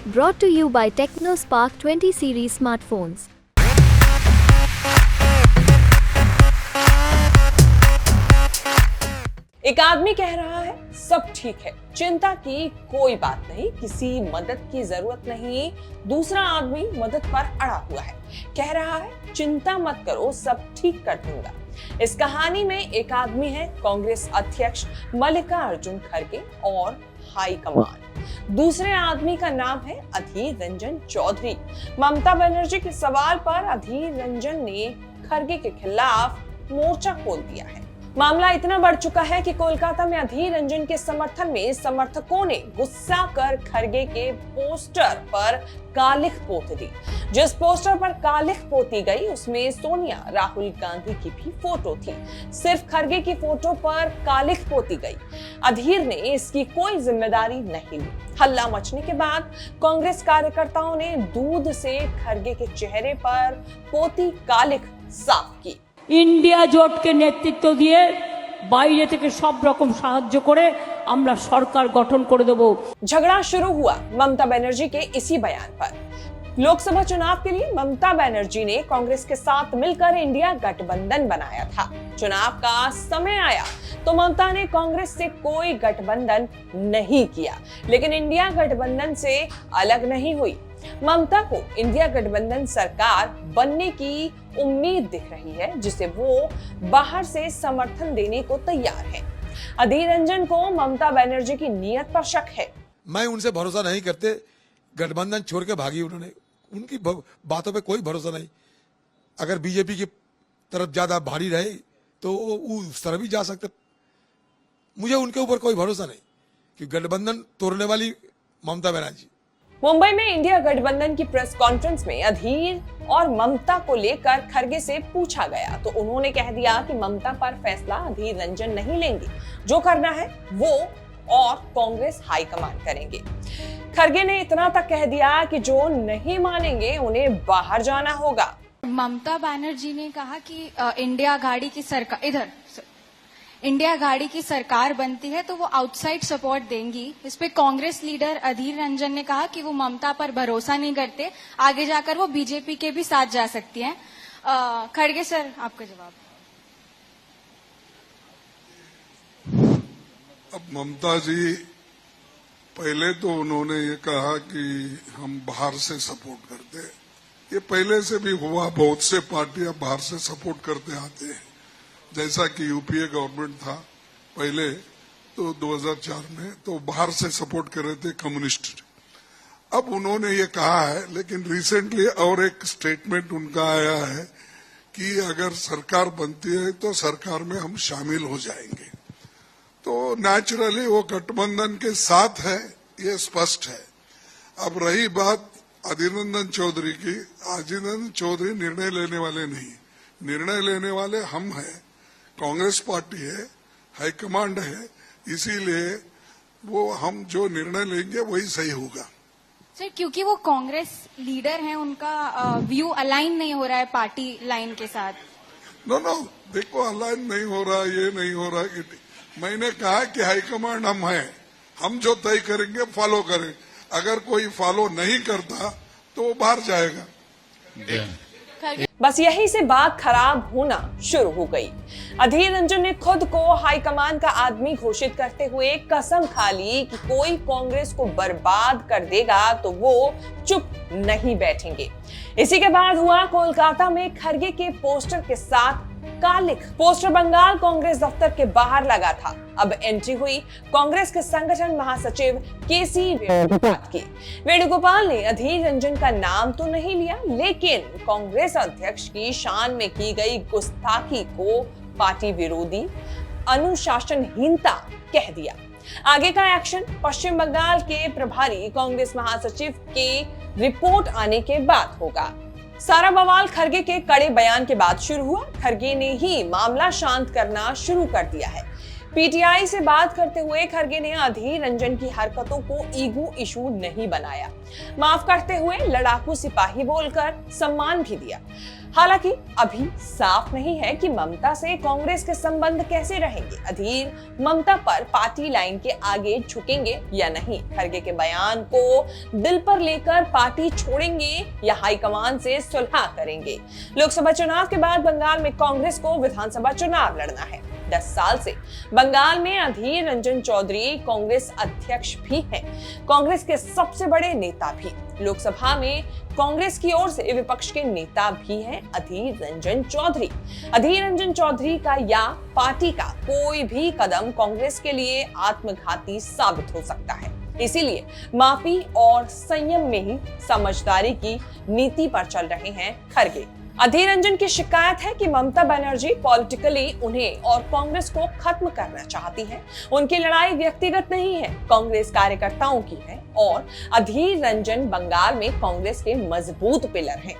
Brought to you by TechnoSpark 20 series smartphones. एक आदमी कह रहा है सब ठीक है, चिंता की कोई बात नहीं, किसी मदद की जरूरत नहीं। दूसरा आदमी मदद पर अड़ा हुआ है, कह रहा है चिंता मत करो, सब ठीक कर दूंगा। इस कहानी में एक आदमी है कांग्रेस अध्यक्ष मल्लिकार्जुन खड़गे और हाई कमान। दूसरे आदमी का नाम है अधीर रंजन चौधरी। ममता बनर्जी के सवाल पर अधीर रंजन ने खड़गे के खिलाफ मोर्चा खोल दिया है। मामला इतना बढ़ चुका है कि कोलकाता में अधीर रंजन के समर्थन में समर्थकों ने गुस्सा कर खड़गे के पोस्टर पर कालिख पोत दी। जिस पोस्टर पर कालिख पोती गई उसमें सोनिया राहुल गांधी की भी फोटो थी, सिर्फ खड़गे की फोटो पर कालिख पोती गई। अधीर ने इसकी कोई जिम्मेदारी नहीं ली। हल्ला मचने के बाद कांग्रेस कार्यकर्ताओं ने दूध से खड़गे के चेहरे पर पोती कालिख साफ की। इंडिया জোটকে নেতৃত্ব দিয়ে বাইরে থেকে সব রকম সাহায্য করে আমরা সরকার গঠন করে দেব। झगड़ा शुरू हुआ ममता बनर्जी के इसी बयान पर। लोकसभा चुनाव के लिए ममता बनर्जी ने कांग्रेस के साथ मिलकर इंडिया गठबंधन बनाया था। चुनाव का समय आया तो ममता ने कांग्रेस से कोई गठबंधन नहीं किया, लेकिन इंडिया गठबंधन से अलग नहीं हुई। ममता को इंडिया गठबंधन सरकार बनने की उम्मीद दिख रही है, जिसे वो बाहर से समर्थन देने को तैयार है। अधीर रंजन को ममता बनर्जी की नीयत पर शक है। मैं उनसे भरोसा नहीं करते, गठबंधन छोड़ के भागी उन्होंने, उनकी बातों पे कोई भरोसा नहीं। अगर बीजेपी की तरफ ज्यादा भारी रहे तो वो उस तरफ भी जा सकते। मुझे उनके ऊपर कोई भरोसा नहीं कि गठबंधन तोड़ने वाली ममता बनर्जी। मुंबई में इंडिया गठबंधन की प्रेस कॉन्फ्रेंस में अधीर और ममता को लेकर खड़गे से पूछा गया तो उन्होंने कह दिया कि ममता पर फैसला अधीर रंजन नहीं लेंगे, जो करना है वो और कांग्रेस हाईकमान करेंगे। खड़गे ने इतना तक कह दिया कि जो नहीं मानेंगे उन्हें बाहर जाना होगा। ममता बनर्जी ने कहा कि इंडिया गाड़ी की सरकार बनती है तो वो आउटसाइड सपोर्ट देंगी। इस पे कांग्रेस लीडर अधीर रंजन ने कहा कि वो ममता पर भरोसा नहीं करते, आगे जाकर वो बीजेपी के भी साथ जा सकती हैं। खड़गे सर, आपका जवाब। अब ममता जी पहले तो उन्होंने ये कहा कि हम बाहर से सपोर्ट करते हैं। ये पहले से भी हुआ, बहुत से पार्टियां बाहर से सपोर्ट करते आते हैं। जैसा कि यूपीए गवर्नमेंट था पहले तो 2004 में तो बाहर से सपोर्ट कर रहे थे कम्युनिस्ट। अब उन्होंने ये कहा है, लेकिन रिसेंटली और एक स्टेटमेंट उनका आया है कि अगर सरकार बनती है तो सरकार में हम शामिल हो जाएंगे। तो नेचुरली वो गठबंधन के साथ है, ये स्पष्ट है। अब रही बात अधीर रंजन चौधरी की, अधीर रंजन चौधरी निर्णय लेने वाले नहीं, निर्णय लेने वाले हम हैं। कांग्रेस पार्टी है, हाईकमांड है, इसीलिए वो हम जो निर्णय लेंगे वही सही होगा। सर, क्योंकि वो कांग्रेस लीडर हैं, उनका व्यू अलाइन नहीं हो रहा है पार्टी लाइन के साथ। नो, देखो अलाइन नहीं हो रहा, ये नहीं हो रहा कि मैंने कहा कि हाईकमांड हम हैं, हम जो तय करेंगे फॉलो करें। अगर कोई फॉलो नहीं करता तो वो बाहर जाएगा। बस यही से बात खराब होना शुरू हो गई। अधीर रंजन ने खुद को हाईकमान का आदमी घोषित करते हुए कसम खा ली कि कोई कांग्रेस को बर्बाद कर देगा तो वो चुप नहीं बैठेंगे। इसी के बाद हुआ कोलकाता में खड़गे के पोस्टर के साथ कालिख। पोस्टर बंगाल कांग्रेस दफ्तर के बाहर लगा था। अब एंट्री हुई कांग्रेस के संगठन महासचिव केसी वेणुगोपाल की। वेणुगोपाल ने अधीर रंजन का नाम तो नहीं लिया, लेकिन कांग्रेस अध्यक्ष की शान में की गई गुस्ताखी को पार्टी विरोधी अनुशासनहीनता कह दिया। आगे का एक्शन पश्चिम बंगाल के प्रभारी कांग्रेस महासचिव के रिपोर्ट आने के बाद होगा। सारा बवाल खड़गे के कड़े बयान के बाद शुरू हुआ। खड़गे ने ही मामला शांत करना शुरू कर दिया है। पीटीआई से बात करते हुए खरगे ने अधीर रंजन की हरकतों को ईगो इशू नहीं बनाया, माफ करते हुए लड़ाकू सिपाही बोलकर सम्मान भी दिया। हालांकि अभी साफ नहीं है कि ममता से कांग्रेस के संबंध कैसे रहेंगे। अधीर ममता पर पार्टी लाइन के आगे झुकेंगे या नहीं, खरगे के बयान को दिल पर लेकर पार्टी छोड़ेंगे या हाईकमान से सुलह करेंगे। लोकसभा चुनाव के बाद बंगाल में कांग्रेस को विधानसभा चुनाव लड़ना है। 10 साल से बंगाल में अधीर रंजन चौधरी कांग्रेस अध्यक्ष भी हैं, कांग्रेस के सबसे बड़े नेता भी। लोकसभा में कांग्रेस की ओर से विपक्ष के नेता भी हैं अधीर रंजन चौधरी। अधीर रंजन चौधरी का या पार्टी का कोई भी कदम कांग्रेस के लिए आत्मघाती साबित हो सकता है। इसीलिए माफी और संयम में ही समझदारी की नीति पर चल रहे हैं खरगे। अधीर रंजन की शिकायत है कि ममता बनर्जी पॉलिटिकली उन्हें और कांग्रेस को खत्म करना चाहती है। उनकी लड़ाई व्यक्तिगत नहीं है, कांग्रेस कार्यकर्ताओं की है और अधीर रंजन बंगाल में कांग्रेस के मजबूत पिलर हैं।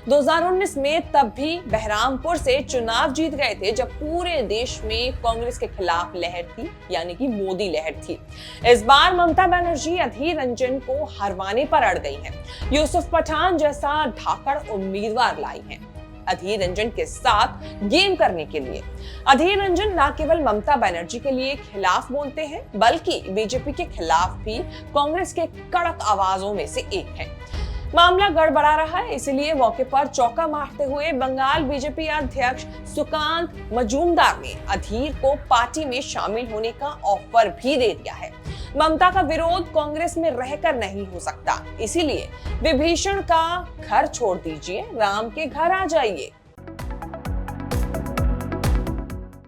2019 में तब भी बहरामपुर से चुनाव जीत गए थे जब पूरे देश में कांग्रेस के खिलाफ लहर थी, यानी कि मोदी लहर थी। इस बार ममता बनर्जी अधीर रंजन को हरवाने पर अड़ गई हैं। यूसुफ पठान जैसा धाकड़ उम्मीदवार लाई हैं अधीर रंजन के साथ गेम करने के लिए। अधीर रंजन न केवल ममता बनर्जी के लिए खिलाफ बोलते हैं, बल्कि बीजेपी के खिलाफ भी कांग्रेस के कड़क आवाजों में से एक है। मामला गड़बड़ा रहा है, इसलिए मौके पर चौका मारते हुए बंगाल बीजेपी अध्यक्ष सुकांत मजूमदार ने अधीर को पार्टी में शामिल होने का ऑफर भी दे दिया है। ममता का विरोध कांग्रेस में रहकर नहीं हो सकता, इसीलिए विभीषण का घर छोड़ दीजिए, राम के घर आ जाइए।